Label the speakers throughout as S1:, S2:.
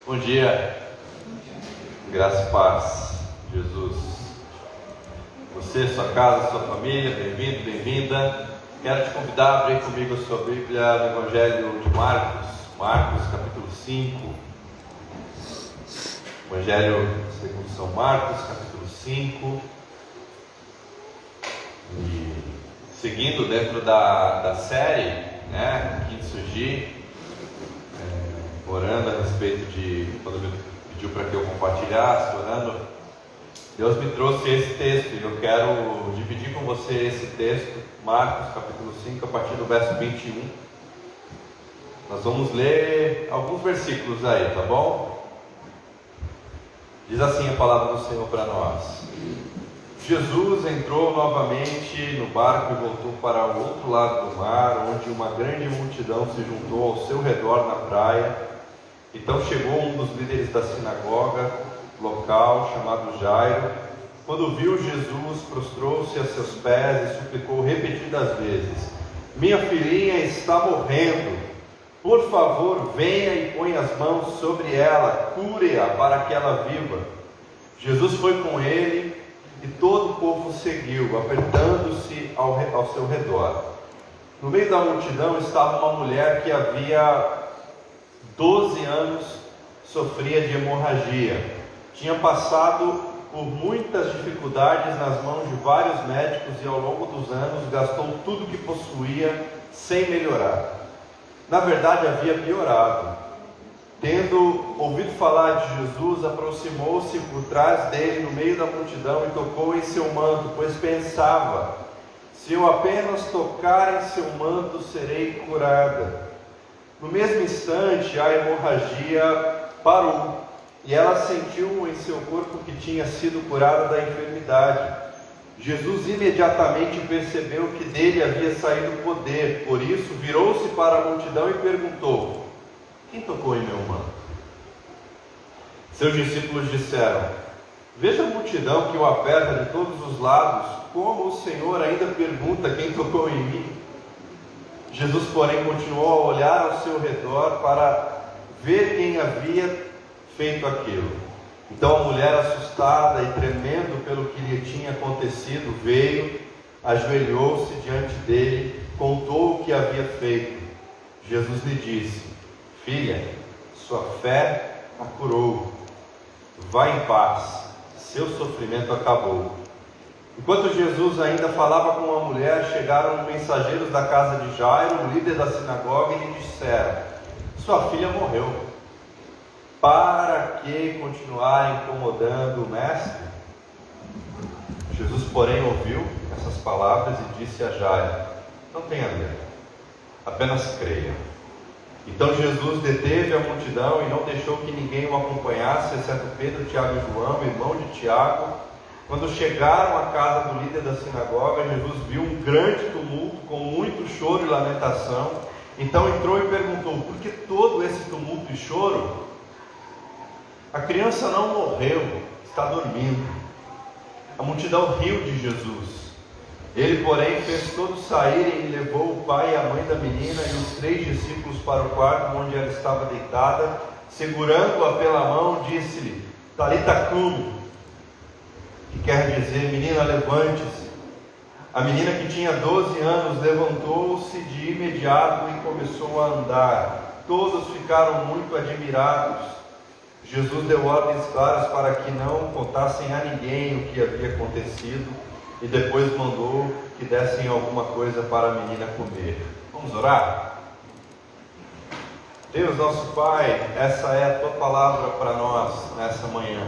S1: Bom dia, graça e paz, Jesus. Você, sua casa, sua família, bem-vindo, bem-vinda. Quero te convidar a abrir comigo a sua Bíblia no Evangelho de Marcos capítulo 5. Evangelho segundo São Marcos, capítulo 5. E seguindo dentro da série, Quinto Surgir, orando a respeito de, quando me pediu para que eu compartilhasse, orando, Deus me trouxe esse texto e eu quero dividir com você esse texto, Marcos capítulo 5, a partir do verso 21. Nós vamos ler alguns versículos aí, tá bom? Diz assim a palavra do Senhor para nós: Jesus entrou novamente no barco e voltou para o outro lado do mar, onde uma grande multidão se juntou ao seu redor na praia. Então chegou um dos líderes da sinagoga local, chamado Jairo. Quando viu Jesus, prostrou-se a seus pés e suplicou repetidas vezes: minha filhinha está morrendo, por favor venha e ponha as mãos sobre ela, cure-a para que ela viva. Jesus foi com ele e todo o povo seguiu, apertando-se ao seu redor. No meio da multidão estava uma mulher que havia 12 anos sofria de hemorragia. Tinha passado por muitas dificuldades nas mãos de vários médicos e ao longo dos anos gastou tudo que possuía sem melhorar. Na verdade, havia piorado. Tendo ouvido falar de Jesus, aproximou-se por trás dele no meio da multidão e tocou em seu manto, pois pensava: se eu apenas tocar em seu manto, serei curada. No mesmo instante, a hemorragia parou e ela sentiu em seu corpo que tinha sido curada da enfermidade. Jesus imediatamente percebeu que dele havia saído poder, por isso virou-se para a multidão e perguntou: quem tocou em meu manto? Seus discípulos disseram: veja a multidão que o aperta de todos os lados, como o Senhor ainda pergunta quem tocou em mim? Jesus, porém, continuou a olhar ao seu redor para ver quem havia feito aquilo. Então a mulher, assustada e tremendo pelo que lhe tinha acontecido, veio, ajoelhou-se diante dele, contou o que havia feito. Jesus lhe disse: filha, sua fé a curou. Vá em paz, seu sofrimento acabou. Enquanto Jesus ainda falava com a mulher, chegaram mensageiros da casa de Jairo, o líder da sinagoga, e lhe disseram: sua filha morreu. Para que continuar incomodando o mestre? Jesus, porém, ouviu essas palavras e disse a Jairo: não tenha medo, apenas creia. Então Jesus deteve a multidão e não deixou que ninguém o acompanhasse, exceto Pedro, Tiago e João, irmão de Tiago. Quando chegaram à casa do líder da sinagoga, Jesus viu um grande tumulto, com muito choro e lamentação. Então entrou e perguntou: por que todo esse tumulto e choro? A criança não morreu, está dormindo. A multidão riu de Jesus. Ele, porém, fez todos saírem e levou o pai e a mãe da menina e os 3 discípulos para o quarto onde ela estava deitada. Segurando-a pela mão, disse-lhe: Talita cum, que quer dizer: menina, levante-se. A menina, que tinha 12 anos, levantou-se de imediato e começou a andar. Todos ficaram muito admirados. Jesus deu ordens claras para que não contassem a ninguém o que havia acontecido e depois mandou que dessem alguma coisa para a menina comer. Vamos orar? Deus, nosso Pai, essa é a Tua palavra para nós nessa manhã.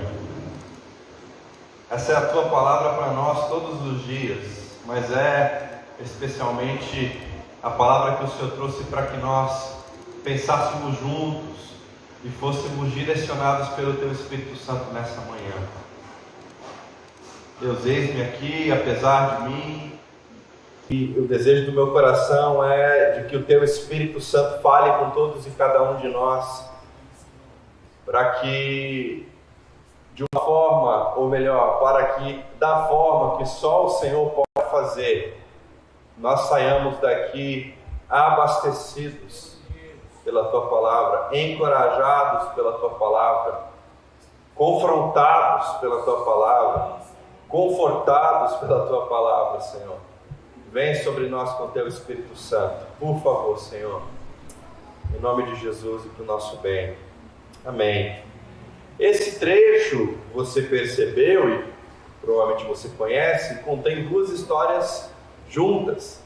S1: Essa é a Tua palavra para nós todos os dias, mas é especialmente a palavra que o Senhor trouxe para que nós pensássemos juntos e fôssemos direcionados pelo Teu Espírito Santo nessa manhã. Deus, eis-me aqui, apesar de mim, e o desejo do meu coração é de que o Teu Espírito Santo fale com todos e cada um de nós, para que de uma forma, ou melhor, para que da forma que só o Senhor pode fazer, nós saiamos daqui abastecidos pela Tua Palavra, encorajados pela Tua Palavra, confrontados pela Tua Palavra, confortados pela Tua Palavra, Senhor. Vem sobre nós com Teu Espírito Santo, por favor, Senhor, em nome de Jesus e para o nosso bem. Amém. Esse trecho, você percebeu e provavelmente você conhece, contém duas histórias juntas.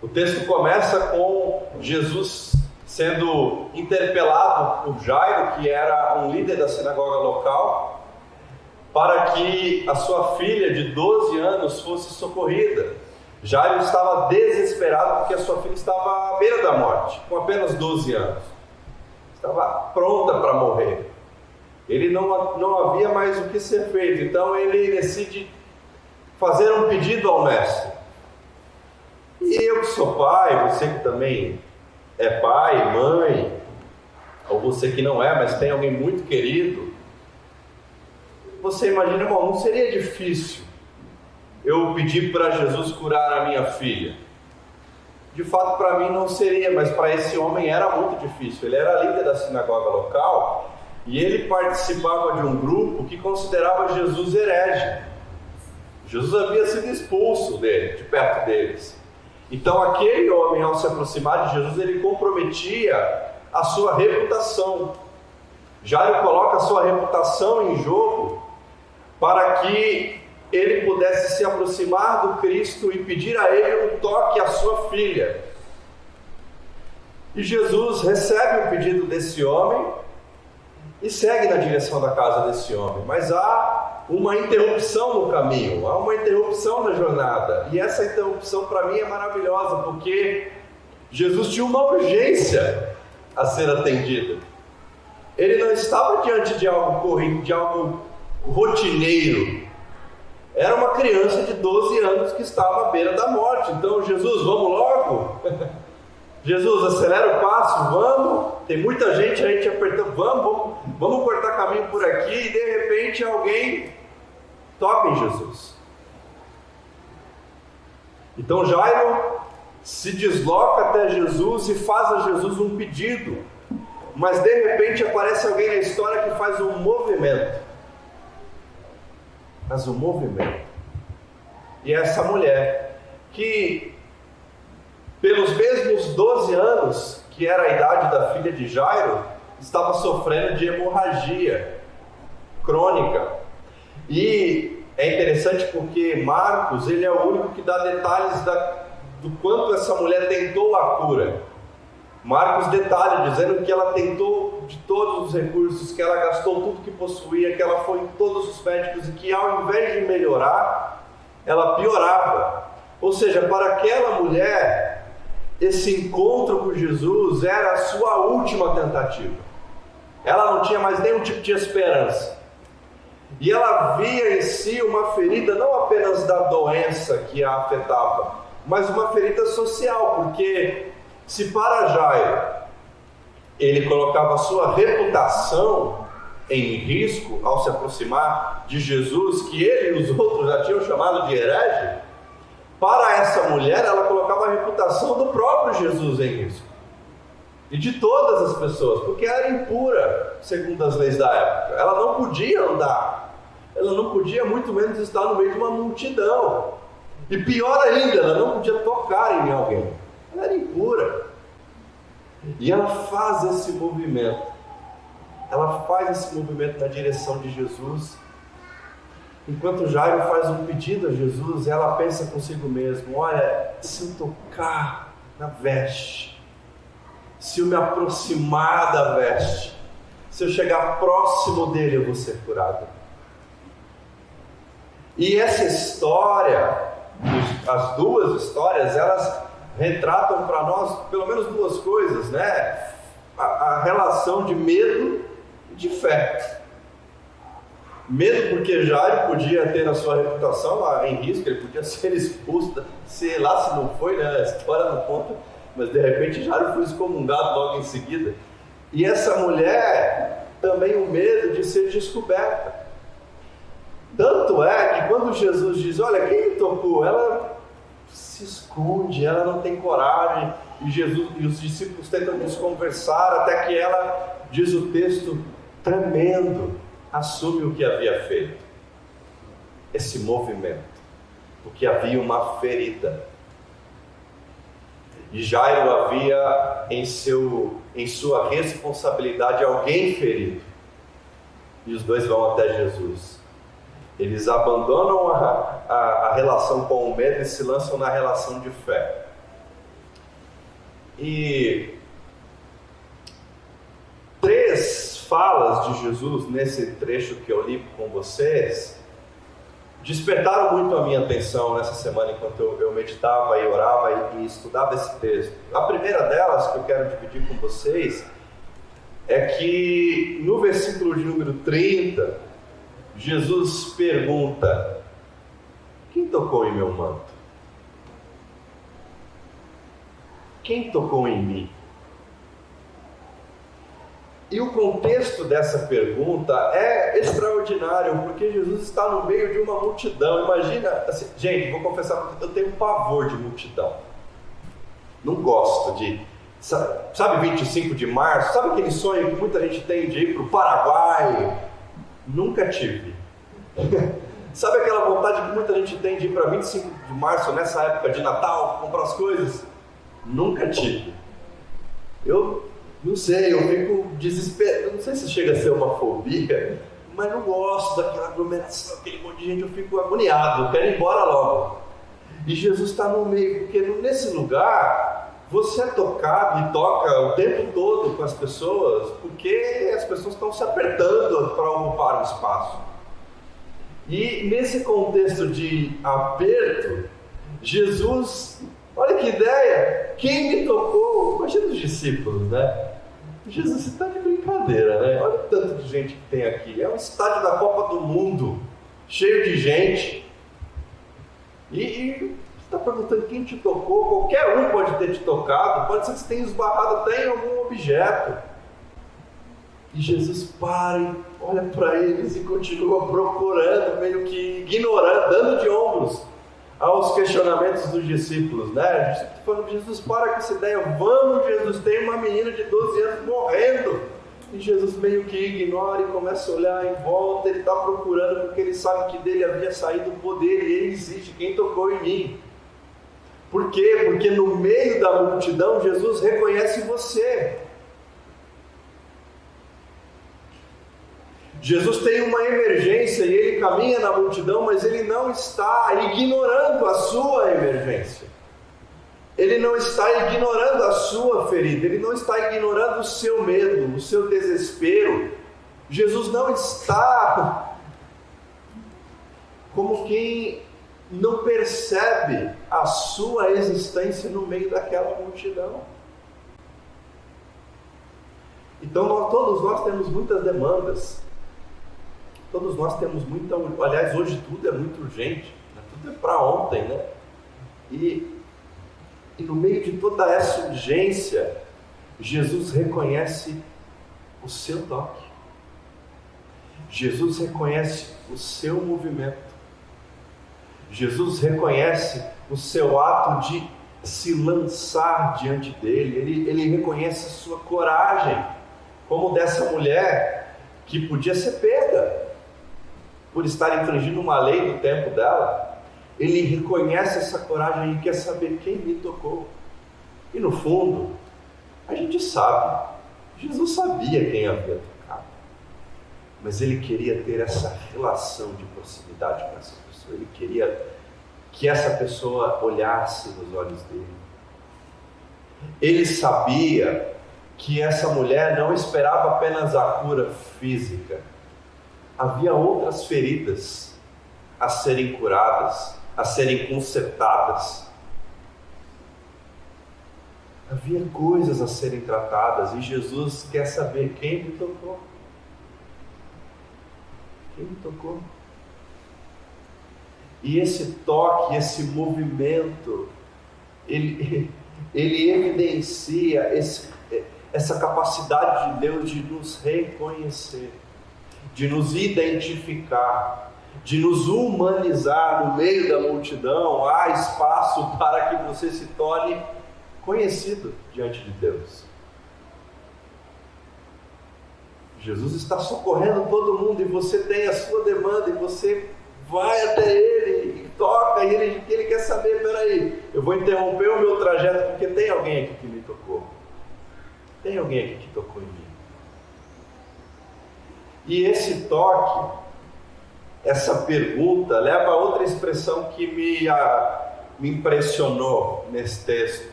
S1: O texto começa com Jesus sendo interpelado por Jairo, que era um líder da sinagoga local, para que a sua filha de 12 anos fosse socorrida. Jairo estava desesperado porque a sua filha estava à beira da morte, com apenas 12 anos. Estava pronta para morrer. Ele não havia mais o que ser feito, então ele decide fazer um pedido ao mestre. E eu que sou pai, você que também é pai, mãe, ou você que não é, mas tem alguém muito querido, você imagina, bom, não seria difícil eu pedir para Jesus curar a minha filha? De fato, para mim não seria, mas para esse homem era muito difícil. Ele era líder da sinagoga local e ele participava de um grupo que considerava Jesus herege. Jesus havia sido expulso de perto deles. Então aquele homem, ao se aproximar de Jesus, ele comprometia a sua reputação. Jairo coloca a sua reputação em jogo para que ele pudesse se aproximar do Cristo e pedir a ele um toque à sua filha. E Jesus recebe o pedido desse homem e segue na direção da casa desse homem. Mas há uma interrupção no caminho, há uma interrupção na jornada. E essa interrupção para mim é maravilhosa, porque Jesus tinha uma urgência a ser atendida. Ele não estava diante de algo corrido, de algo rotineiro. Era uma criança de 12 anos que estava à beira da morte. Então, Jesus, vamos logo? Jesus, acelera o passo, vamos. Tem muita gente aí te apertando, vamos cortar caminho por aqui. E de repente alguém toca em Jesus. Então Jairo se desloca até Jesus e faz a Jesus um pedido. Mas de repente aparece alguém na história que faz um movimento. Mas o movimento. E essa mulher, que pelos mesmos 12 anos, que era a idade da filha de Jairo, estava sofrendo de hemorragia crônica. E é interessante porque Marcos, ele é o único que dá detalhes do quanto essa mulher tentou a cura. Marcos detalha, dizendo que ela tentou de todos os recursos, que ela gastou tudo que possuía, que ela foi em todos os médicos e que ao invés de melhorar, ela piorava. Ou seja, para aquela mulher, esse encontro com Jesus era a sua última tentativa. Ela não tinha mais nenhum tipo de esperança. E ela via em si uma ferida não apenas da doença que a afetava, mas uma ferida social, porque se para Jairo ele colocava a sua reputação em risco ao se aproximar de Jesus, que ele e os outros já tinham chamado de herege, para essa mulher ela colocava a reputação do próprio Jesus em risco. E de todas as pessoas, porque ela era impura, segundo as leis da época. Ela não podia andar, ela não podia muito menos estar no meio de uma multidão. E pior ainda, ela não podia tocar em alguém. Ela era impura. E ela faz esse movimento. Ela faz esse movimento na direção de Jesus. Enquanto Jairo faz um pedido a Jesus, ela pensa consigo mesmo: olha, se eu tocar na veste, se eu me aproximar da veste, se eu chegar próximo dele, eu vou ser curado. E essa história, as duas histórias, elas retratam para nós pelo menos duas coisas, né? A relação de medo e de fé. Medo porque Jairo podia ter a sua reputação lá em risco, ele podia ser expulso, sei lá se não foi, né? A história não conta, mas de repente Jairo foi excomungado logo em seguida. E essa mulher também o medo de ser descoberta. Tanto é que quando Jesus diz: olha, quem me tocou? Ela
S2: se esconde, ela não tem coragem, e os discípulos tentam desconversar, até que ela, diz o texto, tremendo, assume o que havia feito, esse movimento, porque havia uma ferida, e Jairo havia em sua responsabilidade alguém ferido, e os dois vão até Jesus. Eles abandonam a relação com o medo e se lançam na relação de fé. E 3 falas de Jesus nesse trecho que eu li com vocês despertaram muito a minha atenção nessa semana enquanto eu meditava e orava e estudava esse texto. A primeira delas que eu quero dividir com vocês é que no versículo de número 30, Jesus pergunta: quem tocou em meu manto? Quem tocou em mim? E o contexto dessa pergunta é extraordinário, porque Jesus está no meio de uma multidão. Imagina, assim, gente, vou confessar, eu tenho um pavor de multidão. Não gosto de... Sabe 25 de março? Sabe aquele sonho que muita gente tem de ir para o Paraguai? Nunca tive. Sabe aquela vontade que muita gente tem de ir para 25 de março, nessa época de Natal, comprar as coisas? Nunca tive. Eu não sei, eu fico desesperado. Não sei se chega a ser uma fobia, mas não gosto daquela aglomeração, aquele monte de gente, eu fico agoniado, eu quero ir embora logo. E Jesus está no meio, porque nesse lugar você é tocado e toca o tempo todo com as pessoas, porque as pessoas estão se apertando para ocupar o espaço. E nesse contexto de aperto, Jesus, olha que ideia, quem me tocou? Imagina os discípulos, né? Jesus, você está de brincadeira, né? Olha o tanto de gente que tem aqui, é um estádio da Copa do Mundo, cheio de gente, e você está perguntando quem te tocou. Qualquer um pode ter te tocado, pode ser que você tenha esbarrado até em algum objeto. E Jesus para e olha para eles e continua procurando, meio que ignorando, dando de ombros aos questionamentos dos discípulos, né? Os discípulos falando: Jesus, para com essa ideia, vamos, Jesus, tem uma menina de 12 anos morrendo. E Jesus meio que ignora e começa a olhar em volta. Ele está procurando porque ele sabe que dele havia saído o poder e ele exige: quem tocou em mim? Por quê? Porque no meio da multidão Jesus reconhece você. Jesus tem uma emergência e ele caminha na multidão, mas ele não está ignorando a sua emergência. Ele não está ignorando a sua ferida, ele não está ignorando o seu medo, o seu desespero. Jesus não está como quem não percebe a sua existência no meio daquela multidão. Então todos nós temos muitas demandas. Todos nós temos muita... Aliás, hoje tudo é muito urgente, né? Tudo é para ontem, né? E no meio de toda essa urgência, Jesus reconhece o seu toque. Jesus reconhece o seu movimento. Jesus reconhece o seu ato de se lançar diante dele. Ele reconhece a sua coragem, como dessa mulher que podia ser pega por estar infringindo uma lei do tempo dela. Ele reconhece essa coragem e quer saber quem me tocou. E no fundo, a gente sabe, Jesus sabia quem havia tocado, mas ele queria ter essa relação de proximidade com essa pessoa. Ele queria que essa pessoa olhasse nos olhos dele. Ele sabia que essa mulher não esperava apenas a cura física. Havia outras feridas a serem curadas, a serem consertadas. Havia coisas a serem tratadas e Jesus quer saber quem me tocou. Quem me tocou? E esse toque, esse movimento, ele evidencia essa capacidade de Deus de nos reconhecer, de nos identificar, de nos humanizar no meio da multidão, há espaço para que você se torne conhecido diante de Deus. Jesus está socorrendo todo mundo e você tem a sua demanda e você vai até Ele e toca e Ele quer saber, peraí, eu vou interromper o meu trajeto porque tem alguém aqui que me tocou. Tem alguém aqui que tocou em mim. E esse toque, essa pergunta, leva a outra expressão que me impressionou nesse texto.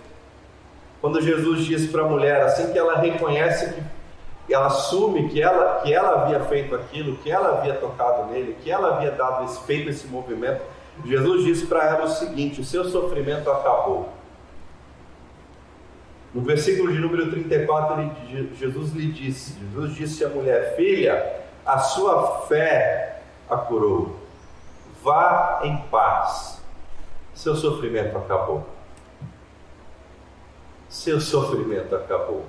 S2: Quando Jesus diz para a mulher, assim que ela reconhece que ela assume que ela havia feito aquilo, que ela havia tocado nele, que ela havia feito esse movimento, Jesus disse para ela o seguinte: o seu sofrimento acabou. No versículo de número 34, Jesus disse à mulher: filha, a sua fé a curou, vá em paz, seu sofrimento acabou. Seu sofrimento acabou.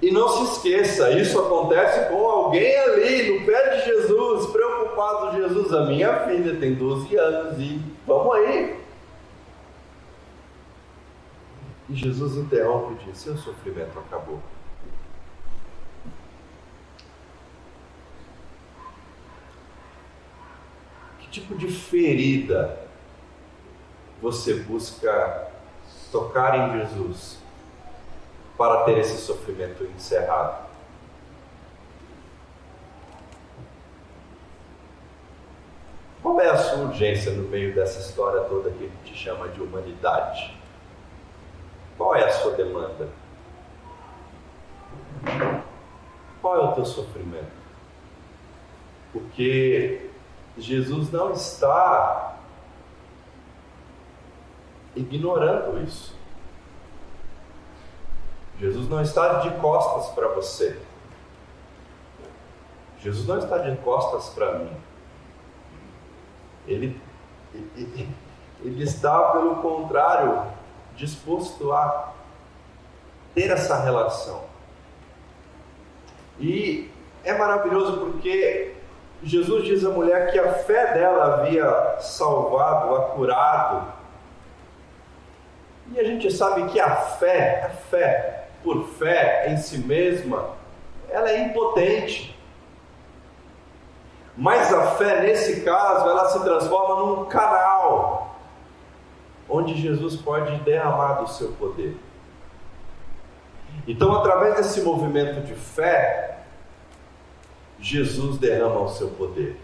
S2: E não se esqueça, isso acontece com alguém ali no pé de Jesus, preocupado. Jesus, a minha filha tem 12 anos e vamos aí. E Jesus interrompe e diz: seu sofrimento acabou. Que tipo de ferida você busca tocar em Jesus para ter esse sofrimento encerrado? Qual é a sua urgência no meio dessa história toda que a gente chama de humanidade? Qual é a sua demanda? Qual é o teu sofrimento? Porque Jesus não está ignorando isso. Jesus não está de costas para você. Jesus não está de costas para mim. Ele está, pelo contrário, disposto a ter essa relação. E é maravilhoso porque Jesus diz à mulher que a fé dela havia salvado, a curado. E a gente sabe que a fé por fé em si mesma, ela é impotente. Mas a fé, nesse caso, ela se transforma num canal onde Jesus pode derramar do seu poder. Então, através desse movimento de fé, Jesus derrama o seu poder.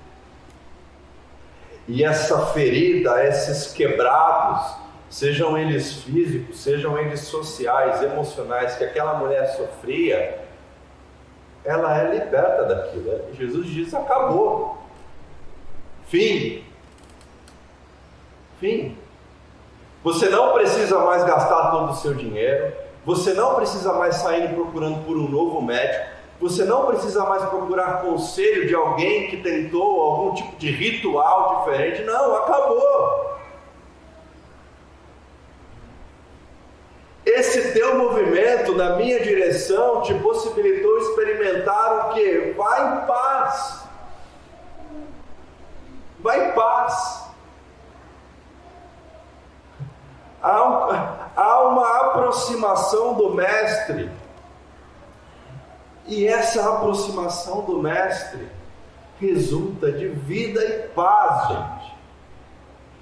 S2: E essa ferida, esses quebrados, sejam eles físicos, sejam eles sociais, emocionais, que aquela mulher sofria, ela é liberta daquilo. Jesus diz: acabou. Fim. Você não precisa mais gastar todo o seu dinheiro, você não precisa mais sair procurando por um novo médico, você não precisa mais procurar conselho de alguém que tentou algum tipo de ritual diferente. Não, acabou. Esse teu movimento na minha direção te possibilitou experimentar o quê? Vai em paz. Vai em paz. Há uma aproximação do Mestre. E essa aproximação do Mestre resulta de vida e paz, gente.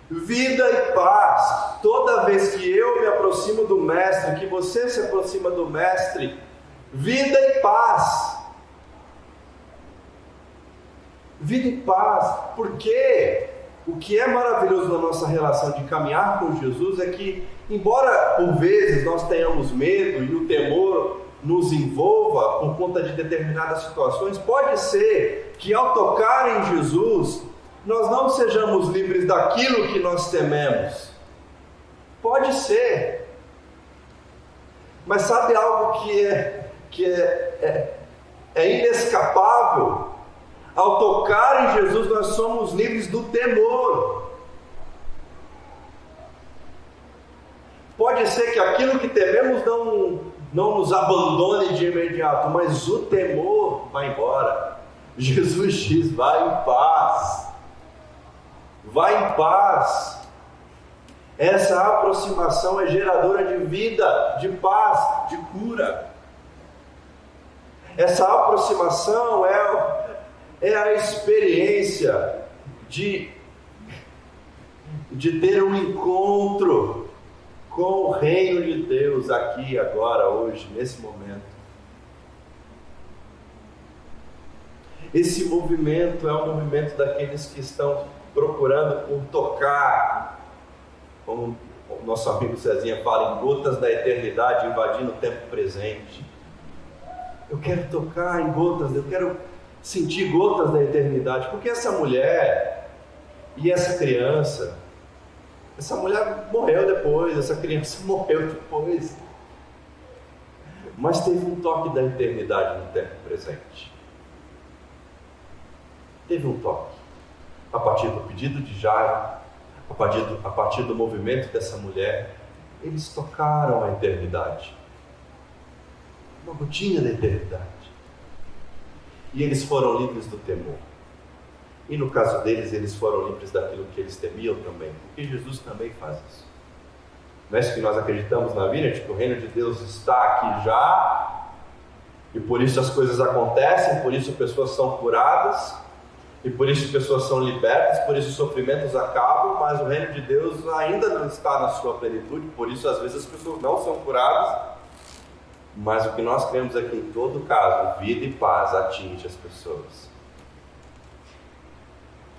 S2: Vida e paz. Toda vez que eu me aproximo do Mestre, que você se aproxima do Mestre, vida e paz. Vida e paz. Porque o que é maravilhoso na nossa relação de caminhar com Jesus é que, embora por vezes nós tenhamos medo e o temor nos envolva por conta de determinadas situações, pode ser que ao tocar em Jesus nós não sejamos livres daquilo que nós tememos. Pode ser. Mas sabe algo que é inescapável? Ao tocar em Jesus nós somos livres do temor. Pode ser que aquilo que tememos não nos abandone de imediato, mas o temor vai embora. Jesus diz: vai em paz. Vai em paz. Essa aproximação é geradora de vida, de paz, de cura. Essa aproximação é a experiência de ter um encontro com o reino de Deus aqui, agora, hoje, nesse momento. Esse movimento é um movimento daqueles que estão procurando por tocar, como o nosso amigo Cezinha fala, em gotas da eternidade invadindo o tempo presente. Eu quero tocar em gotas, eu quero sentir gotas da eternidade, porque essa mulher e essa criança, essa mulher morreu depois, essa criança morreu depois, mas teve um toque da eternidade no tempo presente. Teve um toque, a partir do pedido de Jairo, a partir do movimento dessa mulher, eles tocaram a eternidade, uma gotinha da eternidade, e eles foram livres do temor. E no caso deles, eles foram livres daquilo que eles temiam também, porque Jesus também faz isso. Não é isso que nós acreditamos na Bíblia, de que o reino de Deus está aqui já, e por isso as coisas acontecem, por isso pessoas são curadas, e por isso pessoas são libertas, por isso os sofrimentos acabam, mas o reino de Deus ainda não está na sua plenitude, por isso às vezes as pessoas não são curadas, mas o que nós cremos é que em todo caso, vida e paz atinge as pessoas.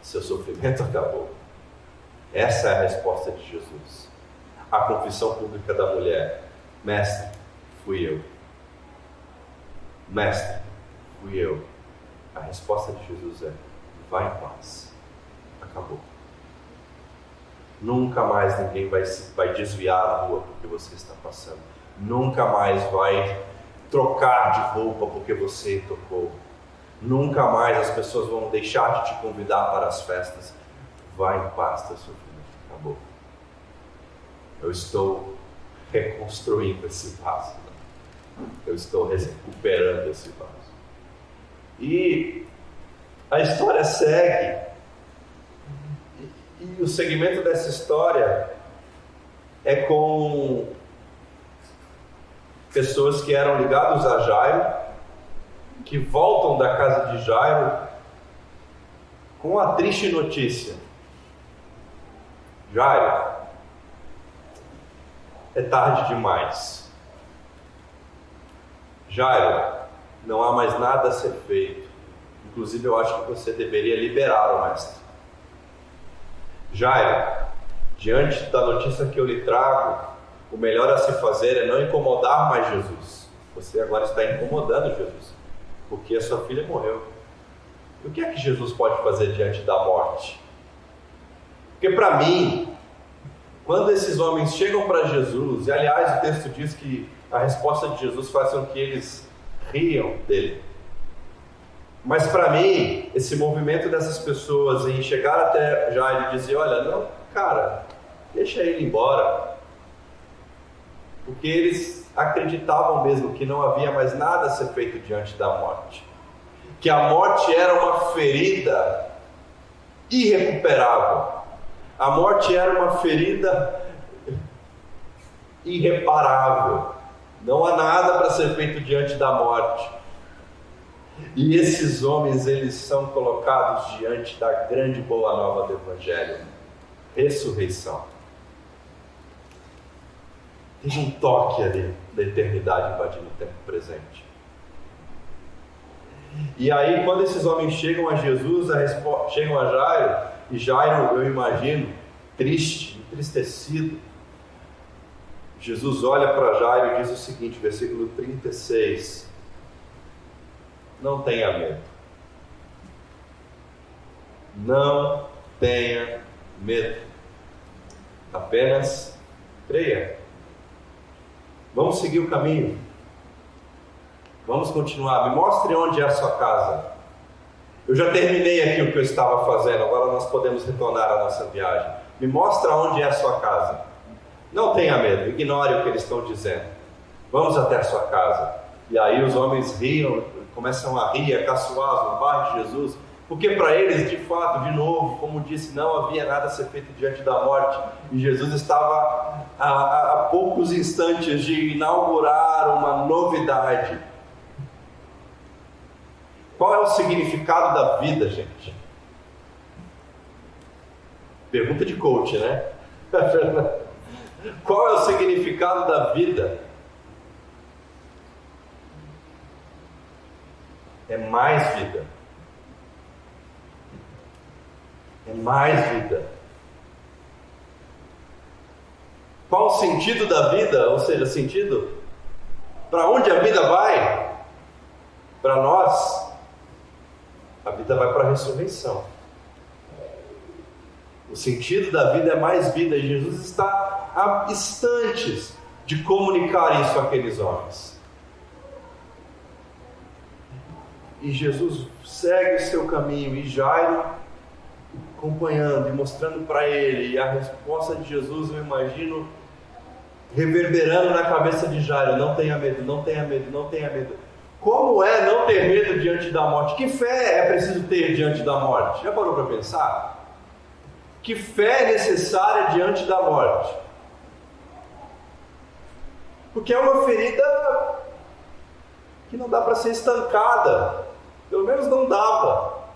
S2: Seu sofrimento acabou. Essa é a resposta de Jesus. A confissão pública da mulher: mestre, fui eu. Mestre, fui eu. A resposta de Jesus é: vai em paz. Acabou. Nunca mais ninguém vai desviar a rua porque você está passando. Nunca mais vai trocar de roupa porque você tocou. Nunca mais as pessoas vão deixar de te convidar para as festas. Vai em paz, teu sofrimento acabou. Eu estou reconstruindo esse vaso. Eu estou recuperando esse vaso. E a história segue. E o segmento dessa história é com pessoas que eram ligadas a Jairo, que voltam da casa de Jairo com a triste notícia: Jairo, é tarde demais. Jairo, não há mais nada a ser feito. Inclusive eu acho que você deveria liberar o mestre. Jairo, diante da notícia que eu lhe trago, o melhor a se fazer é não incomodar mais Jesus. Você agora está incomodando Jesus, porque a sua filha morreu. E o que é que Jesus pode fazer diante da morte? Porque para mim, quando esses homens chegam para Jesus, e aliás o texto diz que a resposta de Jesus faz com que eles riam dele. Mas para mim, esse movimento dessas pessoas em chegar até Jairo e dizer: olha, não, cara, deixa ele embora. Porque eles acreditavam mesmo que não havia mais nada a ser feito diante da morte. Que a morte era uma ferida irrecuperável. A morte era uma ferida irreparável. Não há nada para ser feito diante da morte. E esses homens, eles são colocados diante da grande boa nova do Evangelho: ressurreição. Tem um toque ali da eternidade invadindo o tempo presente. E aí, quando esses homens chegam a Jesus, chegam a Jairo, e Jairo, eu imagino, triste, entristecido, Jesus olha para Jairo e diz o seguinte, versículo 36: não tenha medo. Não tenha medo. Apenas creia. Vamos seguir o caminho. Vamos continuar. Me mostre onde é a sua casa. Eu já terminei aqui o que eu estava fazendo. Agora nós podemos retornar à nossa viagem. Me mostra onde é a sua casa. Não tenha medo. Ignore o que eles estão dizendo. Vamos até a sua casa. E aí os homens riam, começam a rir, a caçoar as lombadas de Jesus, porque para eles, de fato, de novo, como disse, não havia nada a ser feito diante da morte, e Jesus estava a poucos instantes de inaugurar uma novidade. Qual é o significado da vida, gente? Pergunta de coach, né? Qual é o significado da vida? É mais vida. É mais vida. Qual o sentido da vida? Ou seja, sentido para onde a vida vai? Para nós, a vida vai para a ressurreição. O sentido da vida é mais vida, e Jesus está a instantes de comunicar isso àqueles homens. E Jesus segue o seu caminho, e Jairo acompanhando e mostrando para ele, e a resposta de Jesus, eu imagino, reverberando na cabeça de Jairo: não tenha medo, não tenha medo, não tenha medo. Como é não ter medo diante da morte? Que fé é preciso ter diante da morte? Já parou para pensar? Que fé é necessária diante da morte? Porque é uma ferida que não dá para ser estancada. Pelo menos não dava.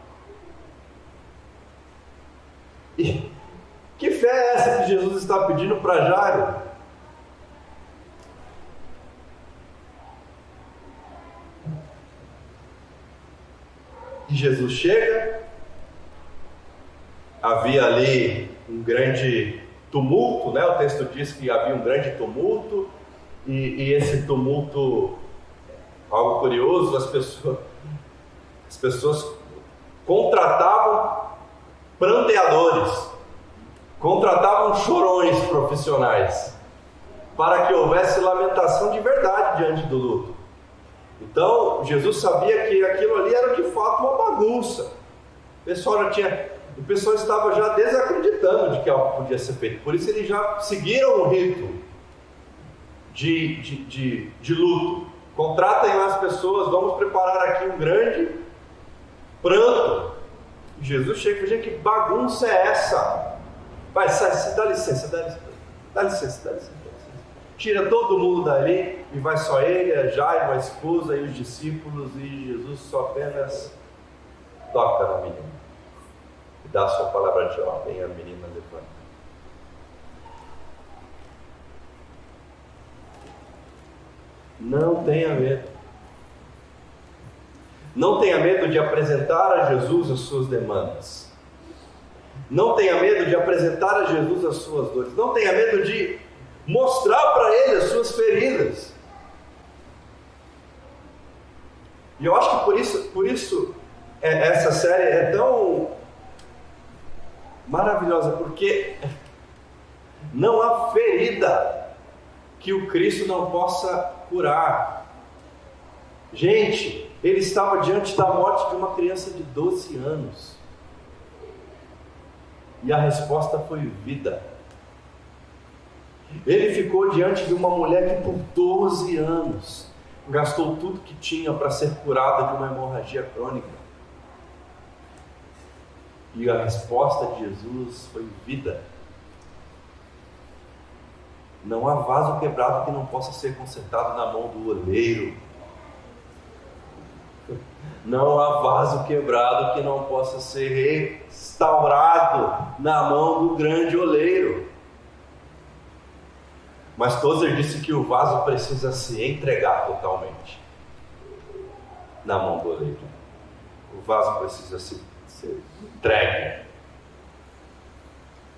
S2: E que fé é essa que Jesus está pedindo para Jairo? E Jesus chega. Havia ali um grande tumulto, né? O texto diz que havia um grande tumulto, e esse tumulto, algo curioso, as pessoas contratavam pranteadores, contratavam chorões profissionais, para que houvesse lamentação de verdade diante do luto. Então, Jesus sabia que aquilo ali era de fato uma bagunça. O pessoal estava já desacreditando de que algo podia ser feito. Por isso eles já seguiram o rito de luto. Contratem lá as pessoas, vamos preparar aqui um grande pranto. E Jesus chega e diz: que bagunça é essa? Vai, sai, dá licença. Tira todo mundo dali, e vai só ele, a Jairo, a esposa e os discípulos, e Jesus só apenas toca na menina. Dá a sua palavra de ordem, e a menina levanta. Não tenha medo. Não tenha medo de apresentar a Jesus as suas demandas. Não tenha medo de apresentar a Jesus as suas dores. Não tenha medo de mostrar para Ele as suas feridas. E eu acho que por isso essa série é tão maravilhosa, porque não há ferida que o Cristo não possa curar. Gente, ele estava diante da morte de uma criança de 12 anos. E a resposta foi vida. Ele ficou diante de uma mulher que por 12 anos gastou tudo que tinha para ser curada de uma hemorragia crônica. E a resposta de Jesus foi vida. Não há vaso quebrado que não possa ser consertado na mão do oleiro. Não há vaso quebrado que não possa ser restaurado na mão do grande oleiro. Mas Tozer disse que o vaso precisa se entregar totalmente na mão do oleiro. O vaso precisa ser entregue.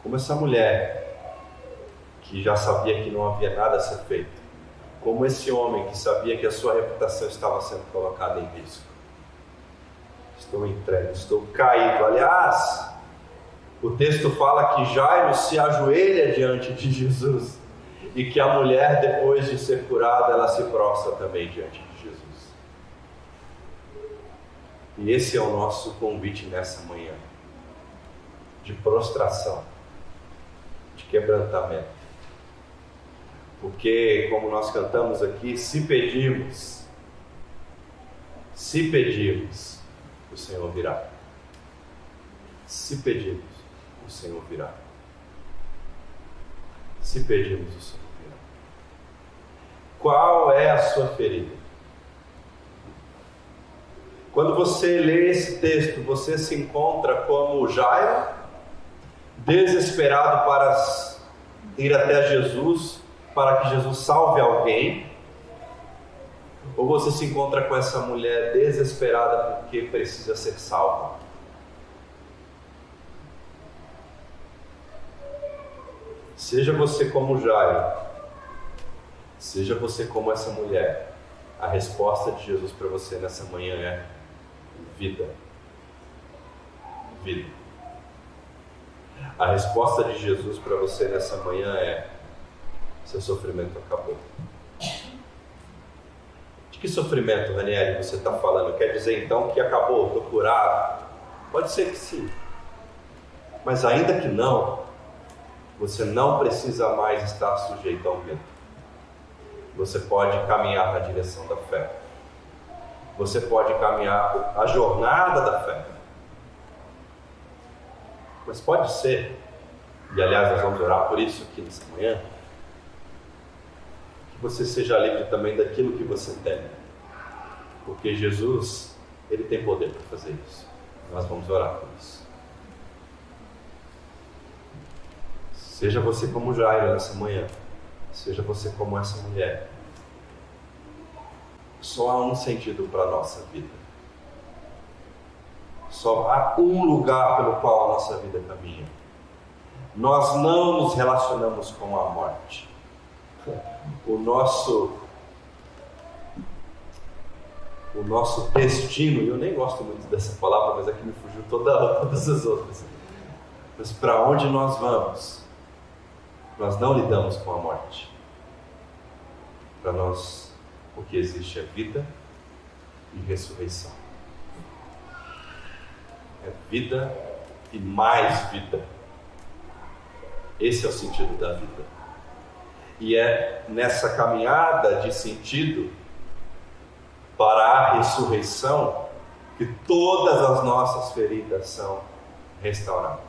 S2: Como essa mulher que já sabia que não havia nada a ser feito. Como esse homem que sabia que a sua reputação estava sendo colocada em risco. Estou entregue, estou caído. Aliás, o texto fala que Jairo se ajoelha diante de Jesus e que a mulher, depois de ser curada, ela se prostra também diante de Jesus. E esse é o nosso convite nessa manhã, de prostração, de quebrantamento. Porque, como nós cantamos aqui, se pedimos, Se pedirmos, o Senhor virá. Se pedirmos, o Senhor virá. Se pedirmos, o Senhor virá. Qual é a sua ferida? Quando você lê esse texto, você se encontra como Jairo, desesperado para ir até Jesus, para que Jesus salve alguém? Ou você se encontra com essa mulher desesperada porque precisa ser salva? Seja você como Jairo, seja você como essa mulher, a resposta de Jesus para você nessa manhã é vida. Vida. A resposta de Jesus para você nessa manhã é: seu sofrimento acabou. De que sofrimento, Ranieri, você está falando? Quer dizer então que acabou, estou curado? Pode ser que sim. Mas ainda que não, você não precisa mais estar sujeito ao medo. Você pode caminhar na direção da fé. Você pode caminhar a jornada da fé. Mas pode ser, e aliás nós vamos orar por isso aqui nessa manhã, que você seja livre também daquilo que você teme. Porque Jesus, Ele tem poder para fazer isso. Nós vamos orar por isso. Seja você como Jairo nessa manhã, seja você como essa mulher. Só há um sentido para a nossa vida. Só há um lugar pelo qual a nossa vida caminha. Nós não nos relacionamos com a morte. O nosso destino, e eu nem gosto muito dessa palavra, mas aqui me fugiu todas as outras. Mas para onde nós vamos? Nós não lidamos com a morte. Para nós, o que existe é vida e ressurreição. É vida e mais vida. Esse é o sentido da vida. E é nessa caminhada de sentido para a ressurreição que todas as nossas feridas são restauradas.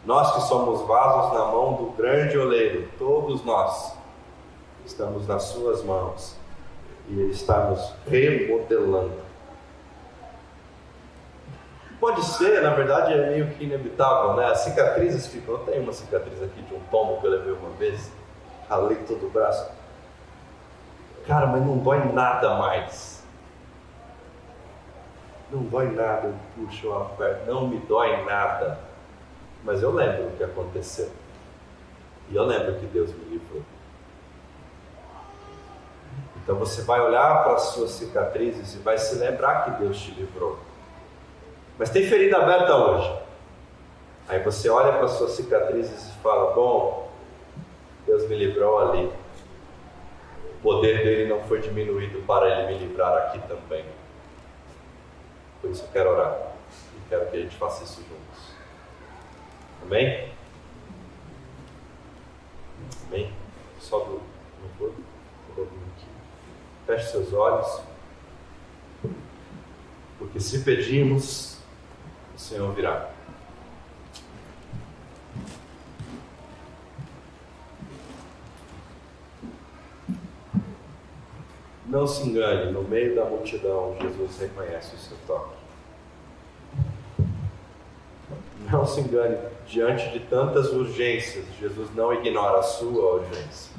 S2: Nós que somos vasos na mão do grande oleiro, todos nós estamos nas suas mãos e Ele está nos remodelando. Pode ser, na verdade é meio que inevitável, né? As cicatrizes ficam. Eu tenho uma cicatriz aqui de um tombo que eu levei uma vez, ralei todo o braço. Cara, mas não dói nada mais. Não dói nada, eu puxo, eu aperto, não me dói nada. Mas eu lembro o que aconteceu. E eu lembro que Deus me livrou. Então você vai olhar para as suas cicatrizes e vai se lembrar que Deus te livrou. Mas tem ferida aberta hoje. Aí você olha para as suas cicatrizes e fala: bom, Deus me livrou ali. O poder dele não foi diminuído para ele me livrar aqui também. Por isso eu quero orar. E quero que a gente faça isso juntos. Amém? Amém? Sobe no corpo. Feche seus olhos. Porque se pedirmos, o Senhor virá. Não se engane, no meio da multidão, Jesus reconhece o seu toque. Não se engane, diante de tantas urgências, Jesus não ignora a sua urgência.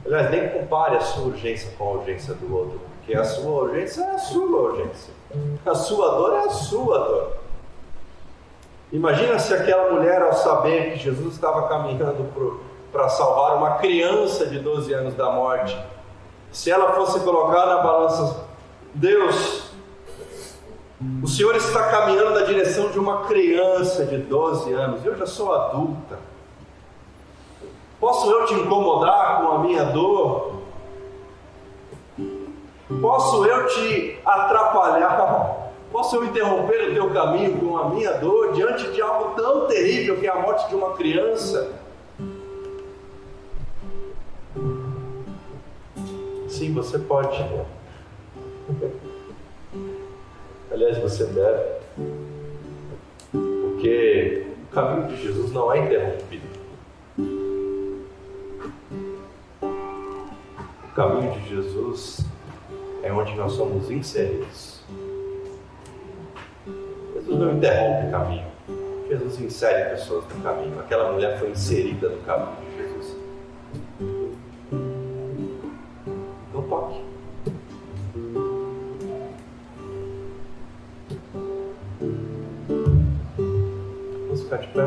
S2: Aliás, nem compare a sua urgência com a urgência do outro, porque a sua urgência é a sua urgência. A sua dor é a sua dor. Imagina se aquela mulher, ao saber que Jesus estava caminhando para salvar uma criança de 12 anos da morte, se ela fosse colocar na balança: Deus, o Senhor está caminhando na direção de uma criança de 12 anos, eu já sou adulta, posso eu te incomodar com a minha dor? Posso eu te atrapalhar? Posso eu interromper o teu caminho com a minha dor diante de algo tão terrível que é a morte de uma criança? Se Sim, você pode. Aliás, você deve. Porque o caminho de Jesus não é interrompido. O caminho de Jesus é onde nós somos inseridos. Jesus não interrompe o caminho. Jesus insere pessoas no caminho. Aquela mulher foi inserida no caminho de Jesus. Não toque. Vamos ficar de pé.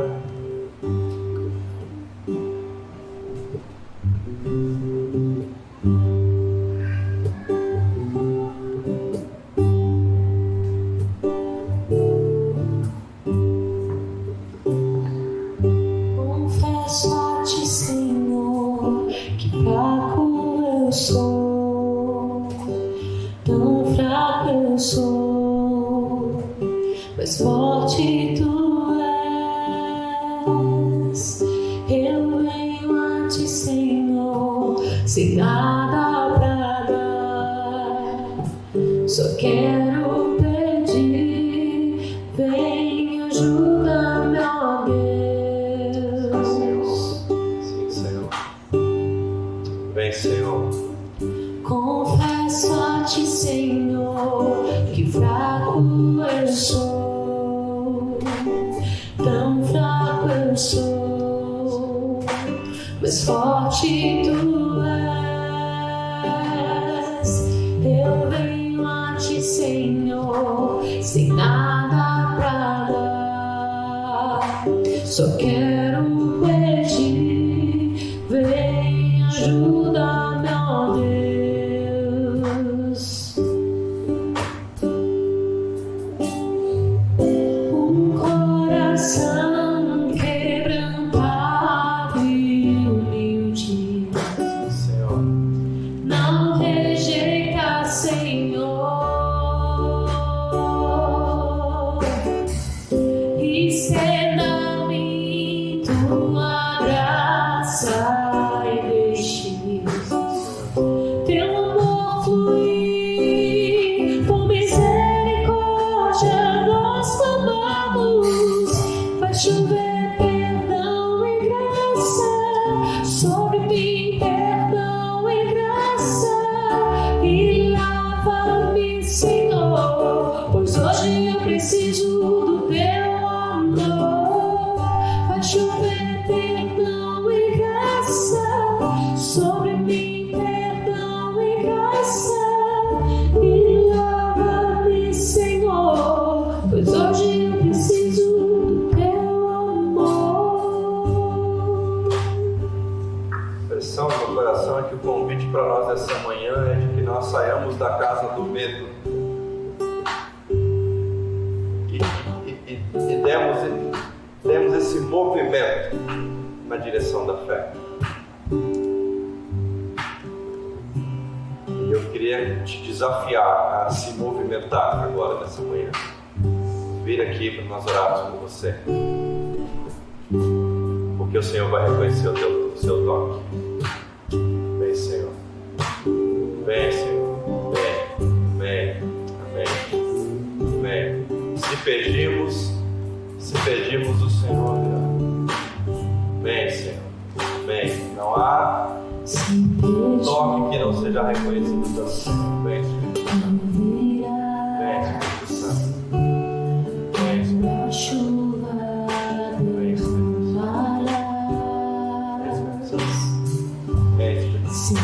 S2: Porque o Senhor vai reconhecer o seu toque. Vem, Senhor. Vem, Senhor. Vem. Amém. Vem. Se pedimos o Senhor. Vem, Senhor. Vem. Não há toque que não seja reconhecido pelo Senhor. Vem, Senhor. Vem, Espírito Santo. Vem, Espírito Santo.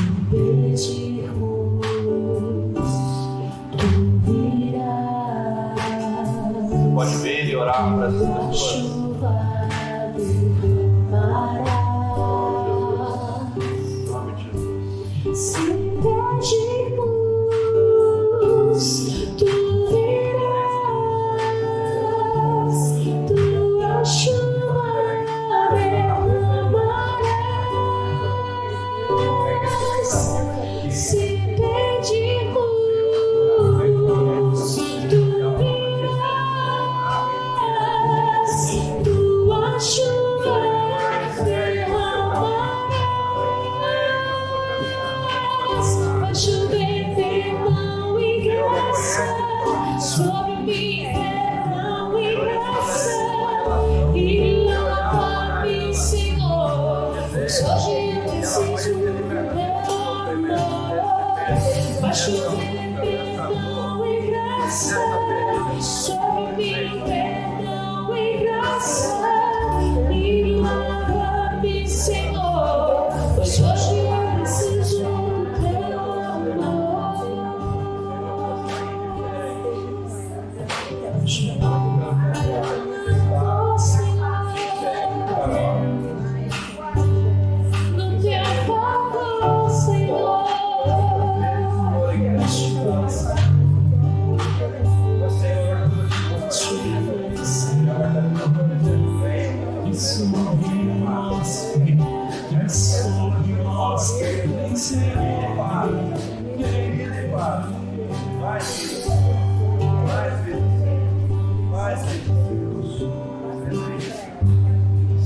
S2: Pode vir e orar para essas pessoas. Em nome de Jesus.
S3: Se pedirmos, tu virás, tua chuva derramarás. Se pedirmos, tu virás. graça, sobre mim perdão e graça, me lava-me, Senhor, pois hoje eu preciso do teu amor. Oh, Senhor, no teu favor, Senhor.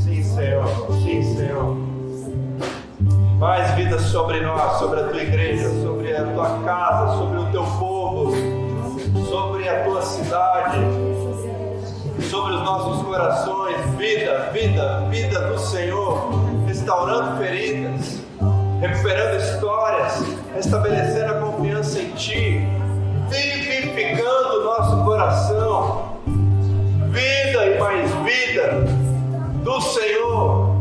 S2: Sim, Senhor. Sim, Senhor. Mais vida sobre nós, sobre a tua igreja, sobre a tua casa, sobre o teu povo, sobre a tua cidade, sobre os nossos corações. Vida, vida, vida do Senhor, restaurando feridas, recuperando histórias, restabelecendo a confiança em Ti, vivificando o nosso coração. Vida e mais vida do Senhor,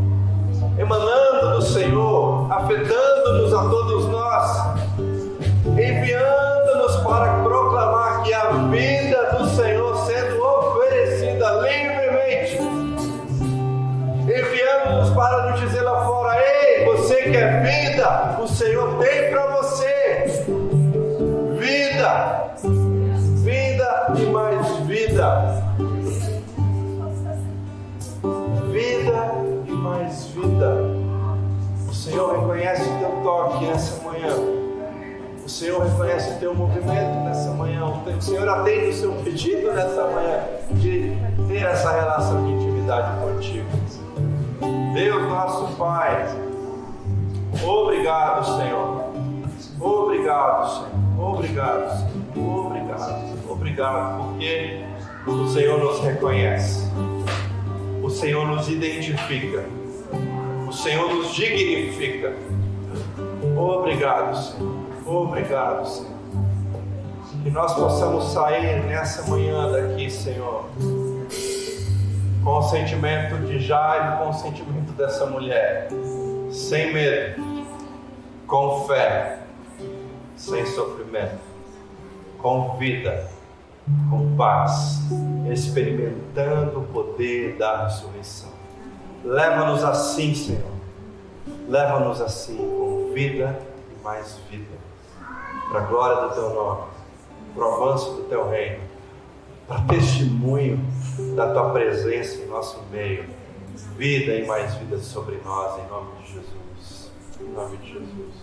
S2: emanando do Senhor, afetando-nos a todos nós, enviando-nos para proclamar que a vida do Senhor sendo oferecida livremente, enviando-nos para nos dizer lá fora: ei, você quer vida? O Senhor tem para você vida, vida e mais vida. Vida e mais vida. O Senhor reconhece o teu toque nessa manhã. O Senhor reconhece o teu movimento nessa manhã. O Senhor atende o seu pedido nessa manhã de ter essa relação de intimidade contigo. Deus nosso Pai, obrigado, Senhor. Obrigado, Senhor. Obrigado, Senhor. Obrigado. Obrigado porque o Senhor nos reconhece. O Senhor nos identifica, o Senhor nos dignifica. Obrigado, Senhor. Obrigado, Senhor. Que nós possamos sair nessa manhã daqui, Senhor, com o sentimento de Jairo, com o sentimento dessa mulher, sem medo, com fé, sem sofrimento, com vida, com paz, experimentando o poder da ressurreição. Leva-nos assim, Senhor. Leva-nos assim, com vida e mais vida, para a glória do Teu nome, para o avanço do Teu reino, para testemunho da Tua presença em nosso meio. Vida e mais vida sobre nós, em nome de Jesus. Em nome de Jesus.